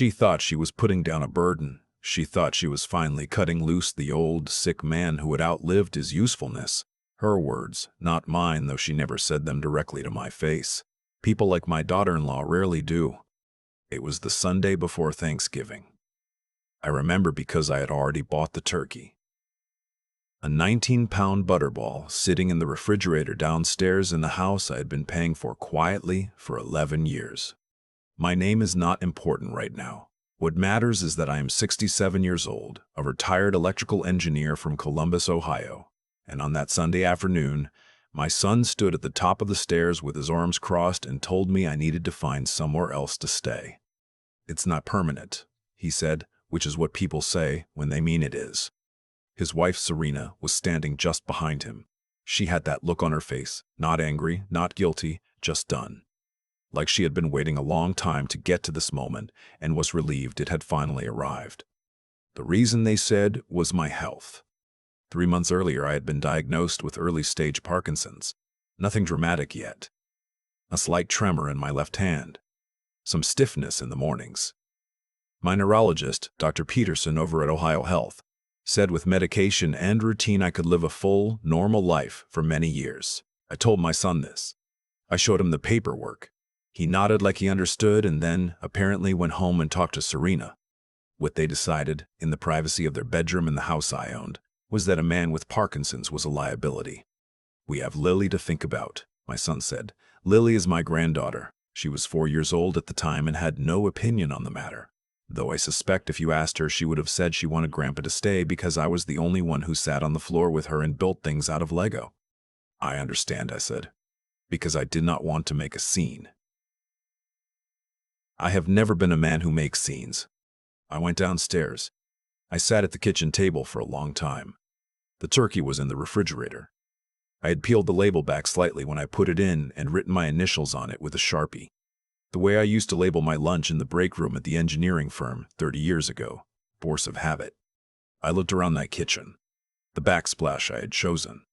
She thought she was putting down a burden. She thought she was finally cutting loose the old, sick man who had outlived his usefulness. Her words, not mine, though she never said them directly to my face. People like my daughter-in-law rarely do. It was the Sunday before Thanksgiving. I remember because I had already bought the turkey. A 19-pound butterball sitting in the refrigerator downstairs in the house I had been paying for quietly for 11 years. My name is not important right now. What matters is that I am 67 years old, a retired electrical engineer from Columbus, Ohio. And on that Sunday afternoon, my son stood at the top of the stairs with his arms crossed and told me I needed to find somewhere else to stay. "It's not permanent," he said, which is what people say when they mean it is. His wife, Serena, was standing just behind him. She had that look on her face, not angry, not guilty, just done. Like she had been waiting a long time to get to this moment and was relieved it had finally arrived. The reason, they said, was my health. 3 months earlier, I had been diagnosed with early-stage Parkinson's. Nothing dramatic yet. A slight tremor in my left hand. Some stiffness in the mornings. My neurologist, Dr. Peterson over at Ohio Health, said with medication and routine I could live a full, normal life for many years. I told my son this. I showed him the paperwork. He nodded like he understood and then apparently went home and talked to Serena. What they decided, in the privacy of their bedroom in the house I owned, was that a man with Parkinson's was a liability. "We have Lily to think about," my son said. "Lily is my granddaughter. She was 4 years old at the time and had no opinion on the matter. Though I suspect if you asked her, she would have said she wanted Grandpa to stay because I was the only one who sat on the floor with her and built things out of Lego." "I understand," I said, because I did not want to make a scene. I have never been a man who makes scenes. I went downstairs. I sat at the kitchen table for a long time. The turkey was in the refrigerator. I had peeled the label back slightly when I put it in and written my initials on it with a Sharpie. The way I used to label my lunch in the break room at the engineering firm 30 years ago, force of habit. I looked around that kitchen, the backsplash I had chosen.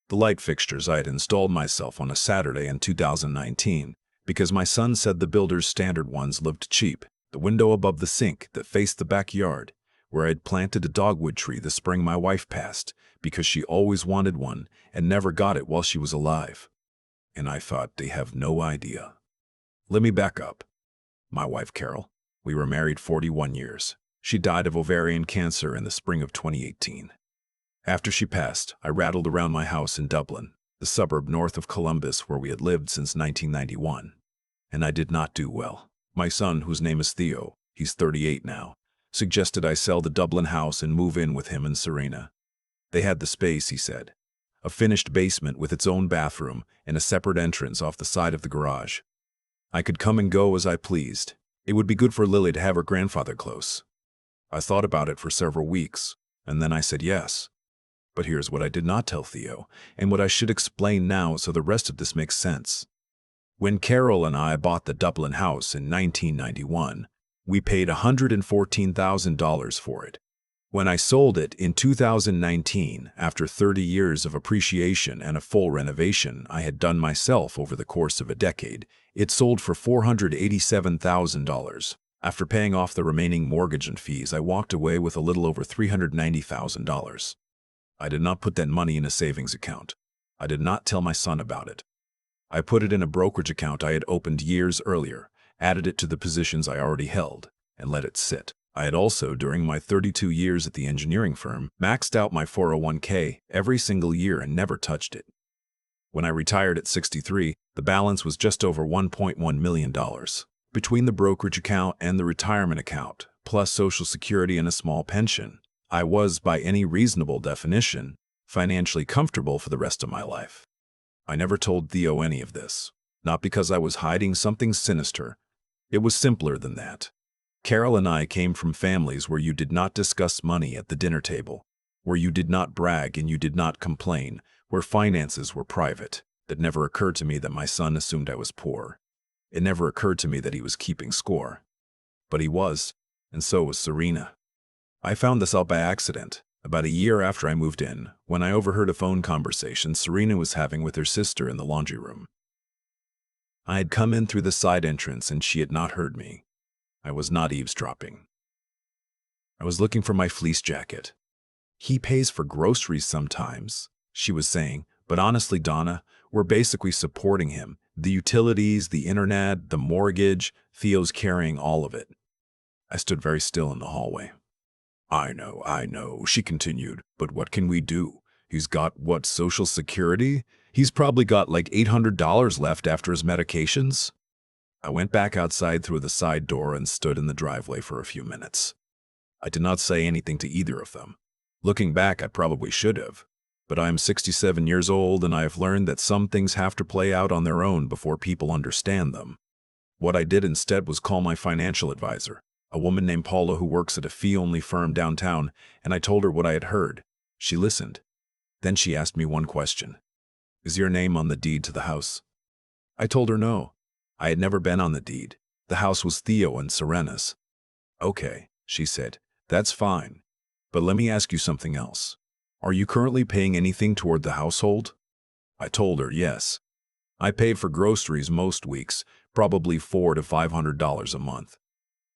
The light fixtures I had installed myself on a Saturday in 2019 because my son said the builder's standard ones looked cheap. The window above the sink that faced the backyard, where I had planted a dogwood tree the spring my wife passed because she always wanted one and never got it while she was alive. And I thought, they have no idea. Let me back up. My wife, Carol, we were married 41 years. She died of ovarian cancer in the spring of 2018. After she passed, I rattled around my house in Dublin, the suburb north of Columbus where we had lived since 1991. And I did not do well. My son, whose name is Theo, he's 38 now, suggested I sell the Dublin house and move in with him and Serena. They had the space, he said. A finished basement with its own bathroom and a separate entrance off the side of the garage. I could come and go as I pleased. It would be good for Lily to have her grandfather close. I thought about it for several weeks, and then I said yes. But here's what I did not tell Theo, and what I should explain now so the rest of this makes sense. When Carol and I bought the Dublin house in 1991, we paid $114,000 for it. When I sold it in 2019, after 30 years of appreciation and a full renovation I had done myself over the course of a decade, it sold for $487,000. After paying off the remaining mortgage and fees, I walked away with a little over $390,000. I did not put that money in a savings account. I did not tell my son about it. I put it in a brokerage account I had opened years earlier, added it to the positions I already held, and let it sit. I had also, during my 32 years at the engineering firm, maxed out my 401k every single year and never touched it. When I retired at 63, the balance was just over $1.1 million. Between the brokerage account and the retirement account, plus Social Security and a small pension, I was, by any reasonable definition, financially comfortable for the rest of my life. I never told Theo any of this, not because I was hiding something sinister. It was simpler than that. Carol and I came from families where you did not discuss money at the dinner table, where you did not brag and you did not complain, where finances were private. It never occurred to me that my son assumed I was poor. It never occurred to me that he was keeping score. But he was, and so was Serena. I found this out by accident. About a year after I moved in, when I overheard a phone conversation Serena was having with her sister in the laundry room. I had come in through the side entrance and she had not heard me. I was not eavesdropping. I was looking for my fleece jacket. He pays for groceries sometimes, she was saying, but honestly, Donna, we're basically supporting him. The utilities, the internet, the mortgage, Theo's carrying all of it. I stood very still in the hallway. I know, she continued, but what can we do? He's got, what, Social Security? He's probably got like $800 left after his medications. I went back outside through the side door and stood in the driveway for a few minutes. I did not say anything to either of them. Looking back, I probably should have. But I am 67 years old, and I have learned that some things have to play out on their own before people understand them. What I did instead was call my financial advisor, a woman named Paula who works at a fee-only firm downtown, and I told her what I had heard. She listened. Then she asked me one question. Is your name on the deed to the house? I told her no. I had never been on the deed. The house was Theo and Serena's. Okay, she said, that's fine. But let me ask you something else. Are you currently paying anything toward the household? I told her yes. I pay for groceries most weeks, probably $400 to $500 a month.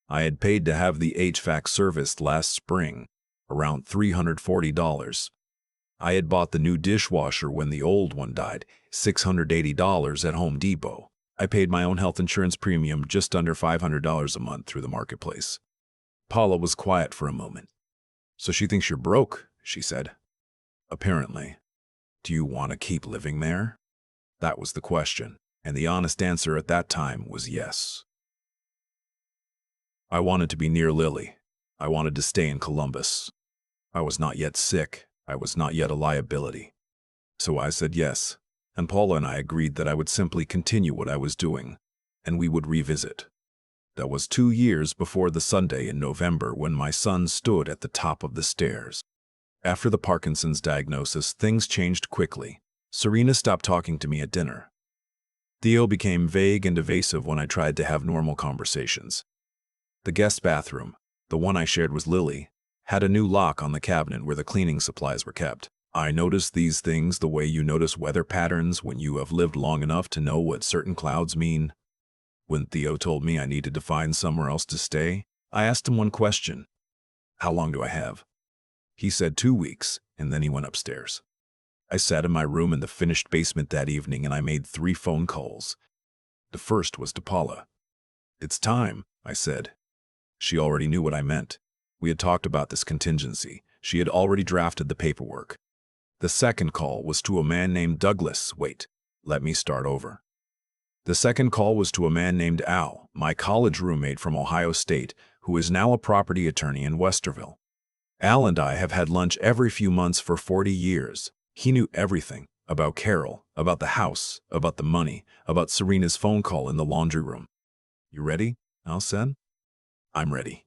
I had paid to have the HVAC serviced last spring, around $340. I had bought the new dishwasher when the old one died, $680 at Home Depot. I paid my own health insurance premium just under $500 a month through the marketplace. Paula was quiet for a moment. So she thinks you're broke, she said. Apparently. Do you want to keep living there? That was the question, and the honest answer at that time was yes. I wanted to be near Lily. I wanted to stay in Columbus. I was not yet sick. I was not yet a liability. So I said yes, and Paula and I agreed that I would simply continue what I was doing, and we would revisit. That was 2 years before the Sunday in November when my son stood at the top of the stairs. After the Parkinson's diagnosis, things changed quickly. Serena stopped talking to me at dinner. Theo became vague and evasive when I tried to have normal conversations. The guest bathroom, the one I shared with Lily, had a new lock on the cabinet where the cleaning supplies were kept. I noticed these things the way you notice weather patterns when you have lived long enough to know what certain clouds mean. When Theo told me I needed to find somewhere else to stay, I asked him one question. How long do I have? He said 2 weeks, and then he went upstairs. I sat in my room in the finished basement that evening and I made 3 phone calls. The first was to Paula. It's time, I said. She already knew what I meant. We had talked about this contingency. She had already drafted the paperwork. The second call was to a man named Douglas. Wait, let me start over. The second call was to a man named Al, my college roommate from Ohio State, who is now a property attorney in Westerville. Al and I have had lunch every few months for 40 years. He knew everything about Carol, about the house, about the money, about Serena's phone call in the laundry room. You ready? Al said. I'm ready.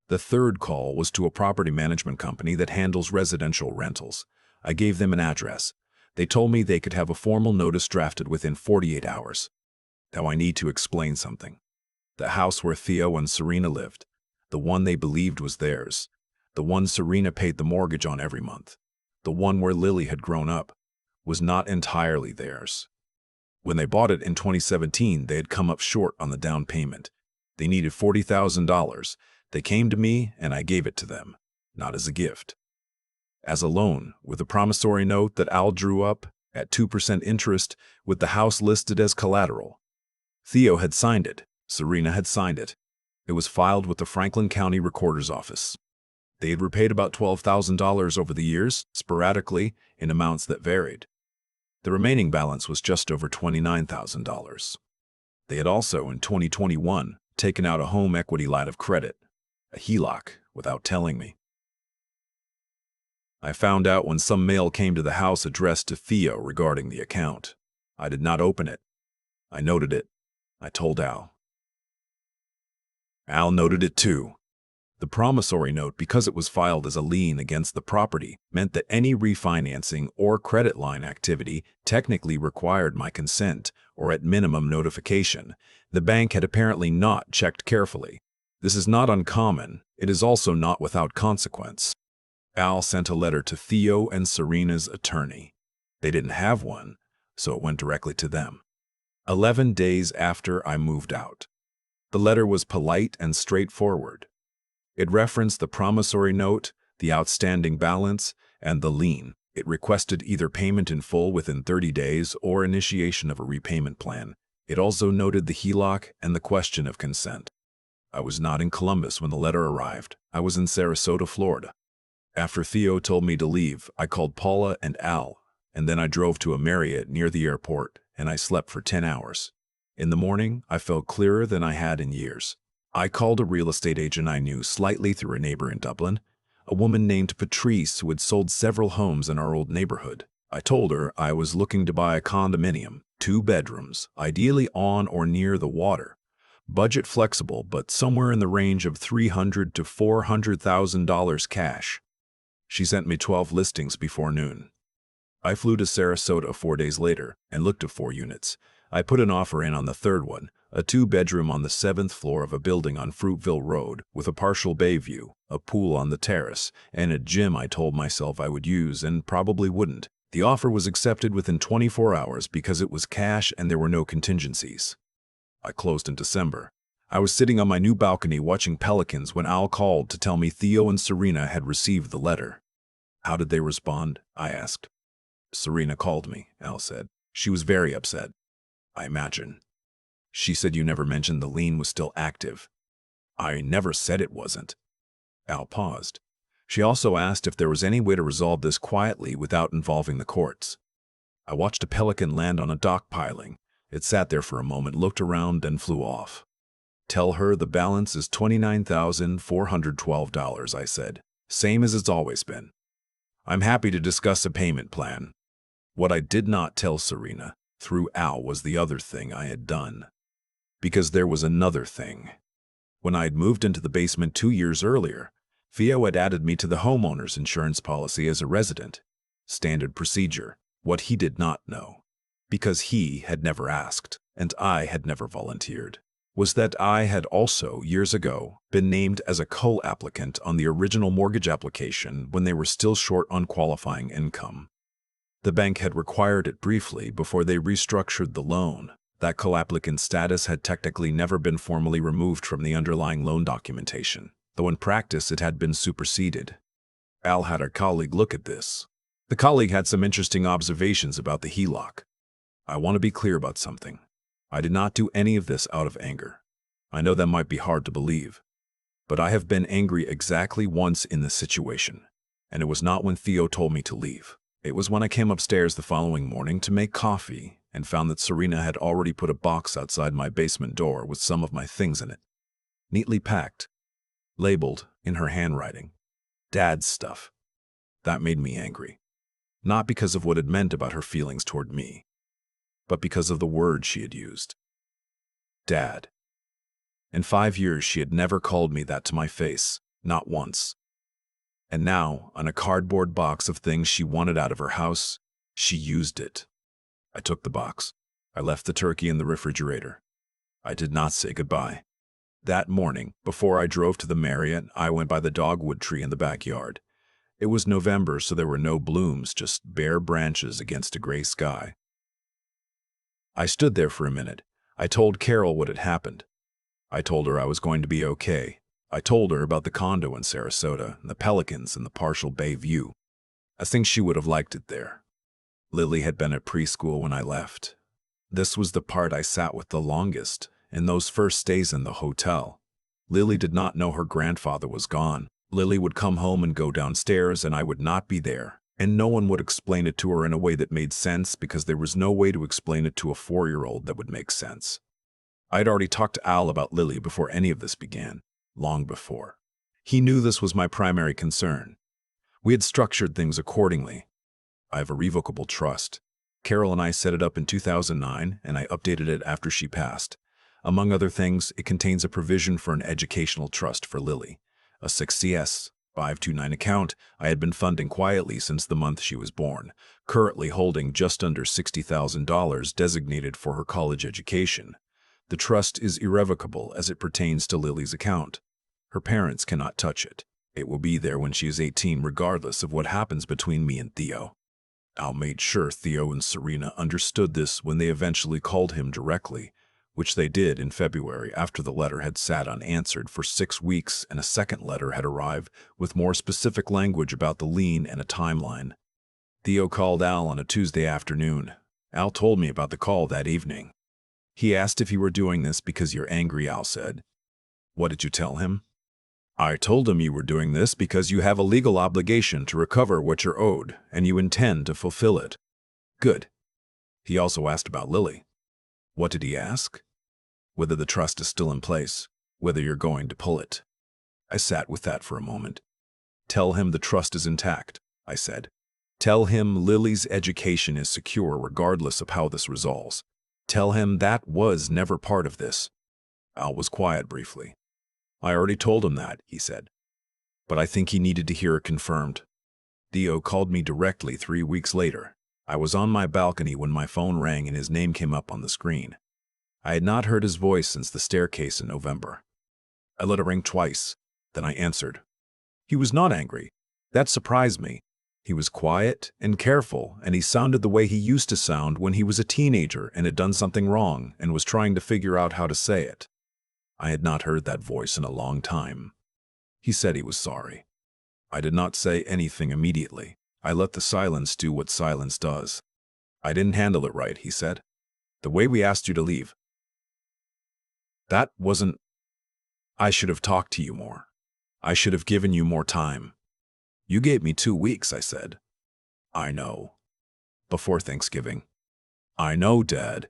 The third call was to a property management company that handles residential rentals. I gave them an address. They told me they could have a formal notice drafted within 48 hours. Now I need to explain something. The house where Theo and Serena lived, the one they believed was theirs, the one Serena paid the mortgage on every month, the one where Lily had grown up, was not entirely theirs. When they bought it in 2017, they had come up short on the down payment. They needed $40,000. They came to me and I gave it to them, not as a gift. As a loan, with a promissory note that Al drew up at 2% interest with the house listed as collateral. Theo had signed it. Serena had signed it. It was filed with the Franklin County Recorder's Office. They had repaid about $12,000 over the years, sporadically, in amounts that varied. The remaining balance was just over $29,000. They had also, in 2021, taken out a home equity line of credit, a HELOC, without telling me. I found out when some mail came to the house addressed to Theo regarding the account. I did not open it. I noted it. I told Al. Al noted it too. The promissory note, because it was filed as a lien against the property, meant that any refinancing or credit line activity technically required my consent or at minimum notification. The bank had apparently not checked carefully. This is not uncommon. It is also not without consequence. Al sent a letter to Theo and Serena's attorney. They didn't have one, so it went directly to them. 11 days after I moved out. The letter was polite and straightforward. It referenced the promissory note, the outstanding balance, and the lien. It requested either payment in full within 30 days or initiation of a repayment plan. It also noted the HELOC and the question of consent. I was not in Columbus when the letter arrived. I was in Sarasota, Florida. After Theo told me to leave, I called Paula and Al, and then I drove to a Marriott near the airport, and I slept for 10 hours. In the morning, I felt clearer than I had in years. I called a real estate agent I knew slightly through a neighbor in Dublin, a woman named Patrice who had sold several homes in our old neighborhood. I told her I was looking to buy a condominium, 2 bedrooms, ideally on or near the water. Budget flexible, but somewhere in the range of $300,000 to $400,000 cash. She sent me 12 listings before noon. I flew to Sarasota 4 days later and looked at 4 units. I put an offer in on the third one, a 2-bedroom on the 7th floor of a building on Fruitville Road with a partial bay view, a pool on the terrace, and a gym I told myself I would use and probably wouldn't. The offer was accepted within 24 hours because it was cash and there were no contingencies. I closed in December. I was sitting on my new balcony watching pelicans when Al called to tell me Theo and Serena had received the letter. How did they respond? I asked. Serena called me, Al said. She was very upset. I imagine. She said you never mentioned the lien was still active. I never said it wasn't. Al paused. She also asked if there was any way to resolve this quietly without involving the courts. I watched a pelican land on a dock piling. It sat there for a moment, looked around, and flew off. Tell her the balance is $29,412, I said. Same as it's always been. I'm happy to discuss a payment plan. What I did not tell Serena, through Al, was the other thing I had done. Because there was another thing. When I had moved into the basement 2 years earlier, Theo had added me to the homeowner's insurance policy as a resident. Standard procedure. What he did not know, because he had never asked, and I had never volunteered, was that I had also, years ago, been named as a co-applicant on the original mortgage application when they were still short on qualifying income. The bank had required it briefly before they restructured the loan. That co-applicant status had technically never been formally removed from the underlying loan documentation, though in practice it had been superseded. Al had a colleague look at this. The colleague had some interesting observations about the HELOC. I want to be clear about something. I did not do any of this out of anger. I know that might be hard to believe, but I have been angry exactly once in this situation, and it was not when Theo told me to leave. It was when I came upstairs the following morning to make coffee and found that Serena had already put a box outside my basement door with some of my things in it, neatly packed, labeled in her handwriting, Dad's stuff. That made me angry. Not because of what it meant about her feelings toward me, but because of the word she had used. Dad. In 5 years, she had never called me that to my face, not once. And now, on a cardboard box of things she wanted out of her house, she used it. I took the box. I left the turkey in the refrigerator. I did not say goodbye. That morning, before I drove to the Marriott, I went by the dogwood tree in the backyard. It was November, so there were no blooms, just bare branches against a gray sky. I stood there for a minute. I told Carol what had happened. I told her I was going to be okay. I told her about the condo in Sarasota, and the pelicans and the partial bay view. I think she would have liked it there. Lily had been at preschool when I left. This was the part I sat with the longest, in those first stays in the hotel. Lily did not know her grandfather was gone. Lily would come home and go downstairs, and I would not be there. And no one would explain it to her in a way that made sense because there was no way to explain it to a 4-year-old that would make sense. I'd already talked to Al about Lily before any of this began, long before. He knew this was my primary concern. We had structured things accordingly. I have a revocable trust. Carol and I set it up in 2009, and I updated it after she passed. Among other things, it contains a provision for an educational trust for Lily, a 6CS 529 account I had been funding quietly since the month she was born, currently holding just under $60,000 designated for her college education. The trust is irrevocable as it pertains to Lily's account. Her parents cannot touch it. It will be there when she is 18 regardless of what happens between me and Theo. Al made sure Theo and Serena understood this when they eventually called him directly, which they did in February after the letter had sat unanswered for 6 weeks and a second letter had arrived with more specific language about the lien and a timeline. Theo called Al on a Tuesday afternoon. Al told me about the call that evening. He asked if you were doing this because you're angry, Al said. What did you tell him? I told him you were doing this because you have a legal obligation to recover what you're owed, and you intend to fulfill it. Good. He also asked about Lily. What did he ask? Whether the trust is still in place, whether you're going to pull it. I sat with that for a moment. Tell him the trust is intact, I said. Tell him Lily's education is secure regardless of how this resolves. Tell him that was never part of this. Al was quiet briefly. I already told him that, he said. But I think he needed to hear it confirmed. Theo called me directly 3 weeks later. I was on my balcony when my phone rang and his name came up on the screen. I had not heard his voice since the staircase in November. I let it ring twice, then I answered. He was not angry. That surprised me. He was quiet and careful, and he sounded the way he used to sound when he was a teenager and had done something wrong and was trying to figure out how to say it. I had not heard that voice in a long time. He said he was sorry. I did not say anything immediately. I let the silence do what silence does. I didn't handle it right, he said. The way we asked you to leave. That wasn't... I should have talked to you more. I should have given you more time. You gave me 2 weeks, I said. I know. Before Thanksgiving. I know, Dad.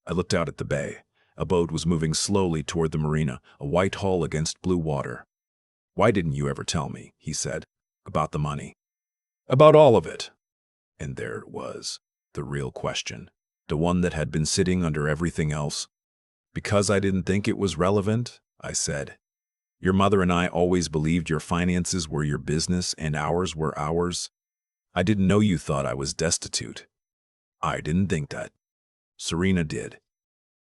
I looked out at the bay. A boat was moving slowly toward the marina, a white hull against blue water. Why didn't you ever tell me, he said, about the money? About all of it. And there it was, the real question, the one that had been sitting under everything else. Because I didn't think it was relevant, I said. Your mother and I always believed your finances were your business and ours were ours. I didn't know you thought I was destitute. I didn't think that. Serena did.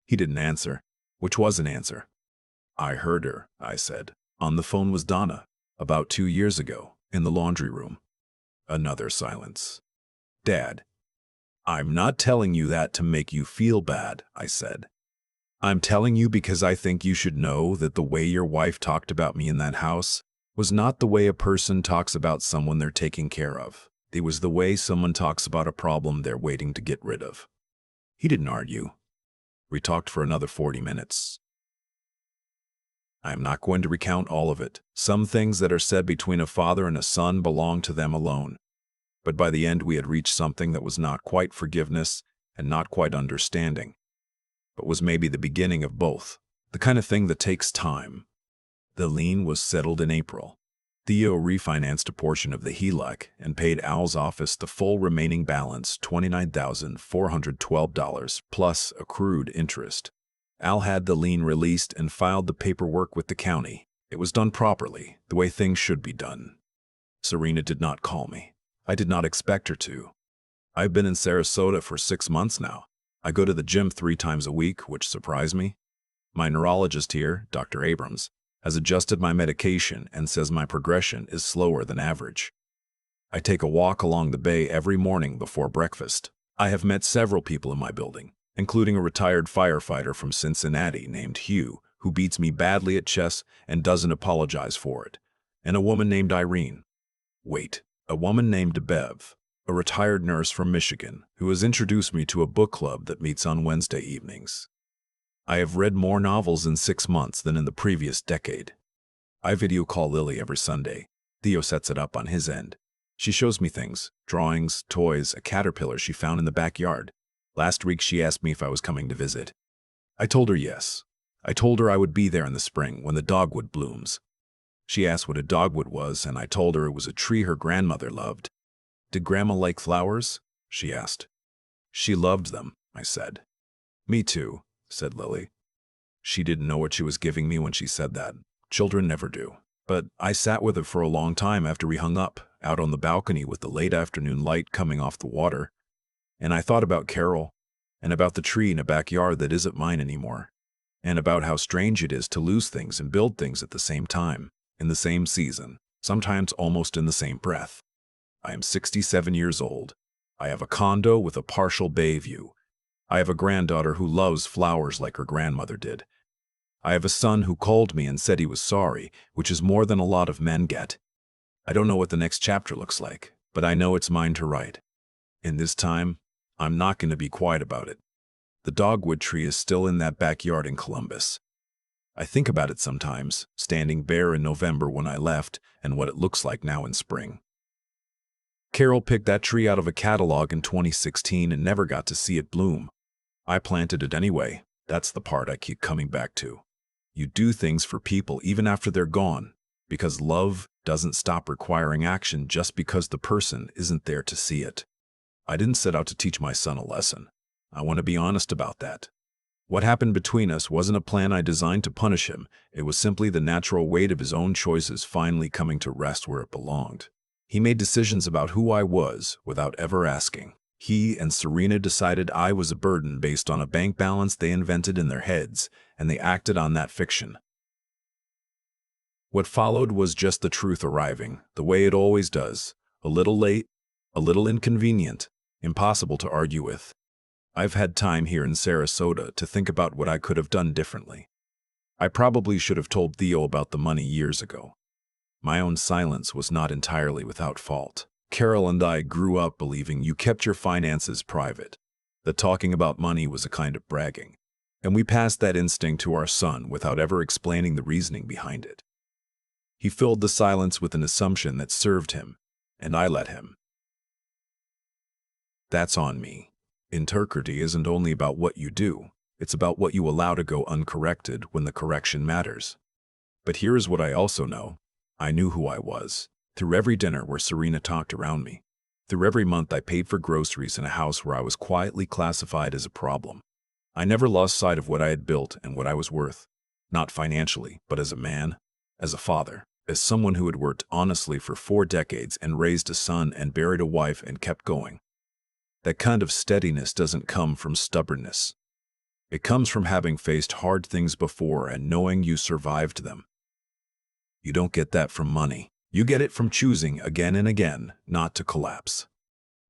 He didn't answer, which was an answer. I heard her, I said. On the phone was Donna, about 2 years ago, in the laundry room. Another silence. Dad, I'm not telling you that to make you feel bad, I said. I'm telling you because I think you should know that the way your wife talked about me in that house was not the way a person talks about someone they're taking care of. It was the way someone talks about a problem they're waiting to get rid of. He didn't argue. We talked for another 40 minutes. I am not going to recount all of it. Some things that are said between a father and a son belong to them alone. But by the end we had reached something that was not quite forgiveness and not quite understanding, but was maybe the beginning of both, the kind of thing that takes time. The lien was settled in April. Theo refinanced a portion of the HELOC and paid Al's office the full remaining balance, $29,412 plus accrued interest. Al had the lien released and filed the paperwork with the county. It was done properly, the way things should be done. Serena did not call me. I did not expect her to. I've been in Sarasota for 6 months now. I go to the gym 3 times a week, which surprised me. My neurologist here, Dr. Abrams, has adjusted my medication and says my progression is slower than average. I take a walk along the bay every morning before breakfast. I have met several people in my building, including a retired firefighter from Cincinnati named Hugh, who beats me badly at chess and doesn't apologize for it, and a woman named Irene. Wait, a woman named Bev, a retired nurse from Michigan, who has introduced me to a book club that meets on Wednesday evenings. I have read more novels in 6 months than in the previous decade. I video call Lily every Sunday. Theo sets it up on his end. She shows me things, drawings, toys, a caterpillar she found in the backyard. Last week she asked me if I was coming to visit. I told her yes. I told her I would be there in the spring when the dogwood blooms. She asked what a dogwood was, and I told her it was a tree her grandmother loved. Did Grandma like flowers? She asked. She loved them, I said. Me too, said Lily. She didn't know what she was giving me when she said that. Children never do. But I sat with her for a long time after we hung up, out on the balcony with the late afternoon light coming off the water. And I thought about Carol, and about the tree in a backyard that isn't mine anymore, and about how strange it is to lose things and build things at the same time, in the same season, sometimes almost in the same breath. I am 67 years old. I have a condo with a partial bay view. I have a granddaughter who loves flowers like her grandmother did. I have a son who called me and said he was sorry, which is more than a lot of men get. I don't know what the next chapter looks like, but I know it's mine to write. In this time, I'm not going to be quiet about it. The dogwood tree is still in that backyard in Columbus. I think about it sometimes, standing bare in November when I left, and what it looks like now in spring. Carol picked that tree out of a catalog in 2016 and never got to see it bloom. I planted it anyway. That's the part I keep coming back to. You do things for people even after they're gone, because love doesn't stop requiring action just because the person isn't there to see it. I didn't set out to teach my son a lesson. I want to be honest about that. What happened between us wasn't a plan I designed to punish him. It was simply the natural weight of his own choices finally coming to rest where it belonged. He made decisions about who I was without ever asking. He and Serena decided I was a burden based on a bank balance they invented in their heads, and they acted on that fiction. What followed was just the truth arriving, the way it always does. A little late, a little inconvenient, impossible to argue with. I've had time here in Sarasota to think about what I could have done differently. I probably should have told Theo about the money years ago. My own silence was not entirely without fault. Carol and I grew up believing you kept your finances private, that talking about money was a kind of bragging, and we passed that instinct to our son without ever explaining the reasoning behind it. He filled the silence with an assumption that served him, and I let him. That's on me. Integrity isn't only about what you do, it's about what you allow to go uncorrected when the correction matters. But here is what I also know. I knew who I was. Through every dinner where Serena talked around me. Through every month I paid for groceries in a house where I was quietly classified as a problem. I never lost sight of what I had built and what I was worth. Not financially, but as a man, as a father, as someone who had worked honestly for 4 decades and raised a son and buried a wife and kept going. That kind of steadiness doesn't come from stubbornness. It comes from having faced hard things before and knowing you survived them. You don't get that from money. You get it from choosing again and again not to collapse.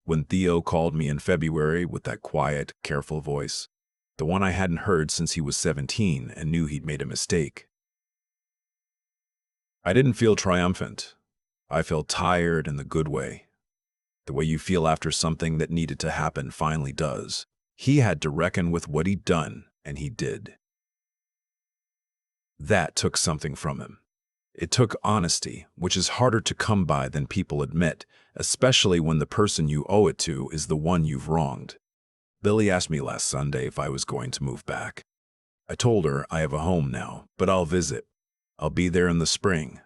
When Theo called me in February with that quiet, careful voice, the one I hadn't heard since he was 17 and knew he'd made a mistake, I didn't feel triumphant. I felt tired in the good way. The way you feel after something that needed to happen finally does. He had to reckon with what he'd done, and he did. That took something from him. It took honesty, which is harder to come by than people admit, especially when the person you owe it to is the one you've wronged. Billy asked me last Sunday if I was going to move back. I told her I have a home now, but I'll visit. I'll be there in the spring.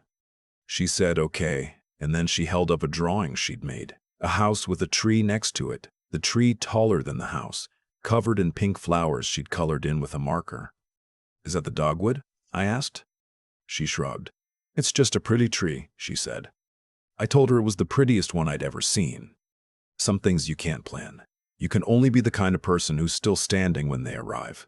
She said okay, and then she held up a drawing she'd made. A house with a tree next to it, the tree taller than the house, covered in pink flowers she'd colored in with a marker. Is that the dogwood? I asked. She shrugged. It's just a pretty tree, she said. I told her it was the prettiest one I'd ever seen. Some things you can't plan. You can only be the kind of person who's still standing when they arrive.